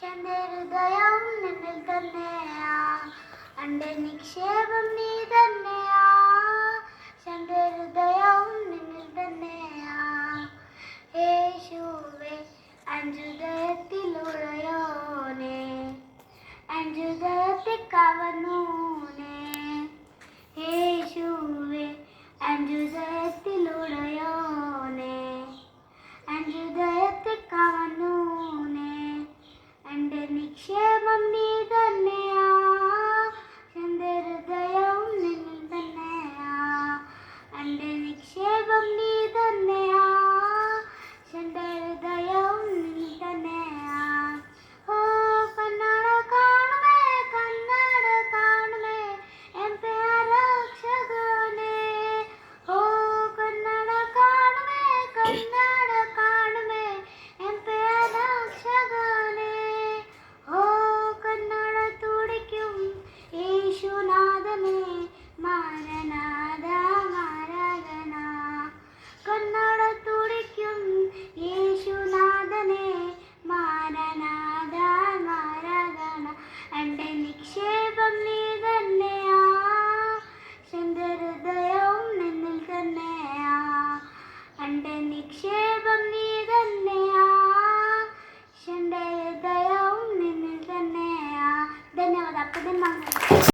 എന്റെ ഹൃദയം നിന്നിൽ തന്നെയാ, എന്റെ നിക്ഷേപം നീ തന്നെയാ. എന്റെ ഹൃദയം നിന്നിൽ തന്നെയാ. യേശുവേ എൻ ഹൃദയത്തിലുടയോനേ, എൻ ഹൃദയത്തെ കവർന്നോനേ. യേശുവേ എൻ ഹൃദയത്തിലുടയോനേ, എൻ ഹൃദയത്തെ കവർന്നോനേ. എന്റെ നിക്ഷേപം നീ തന്നെയാ, എന്റെ ഹൃദയം നിന്നിൽ തന്നെയാ. എന്റെ നിക്ഷേപം നീ തന്നെയാ, എന്റെ ഹൃദയം നിന്നിൽ തന്നെയാ. ഓ കണ്ണട കാണുമേ, കണ്ണട കാണുമേ എൻ രക്ഷകനേ. ഓ കണ്ണട കാണുമേ, കണ്ണട കാണുമേ എൻ രക്ഷകനേ. ഓ കണ്ണട തുടിക്കും യേശുനാഥനേ, മാരനാഥ മാരകന. കണ്ണട തുടിക്കും യേശുനാഥനേ, മാരനാഥ മാരകന. എന്റെ നിക്ഷേപം നീ തന്നെയാ, എന്റെ ഹൃദയം നിന്നിൽ തന്നെയാ. എന്റെ നിക്ഷേപം നീ തന്നെയാ, എന്റെ ഹൃദയം നിന്നിൽ തന്നെയാ. ധന്യവാദ. അപ്പം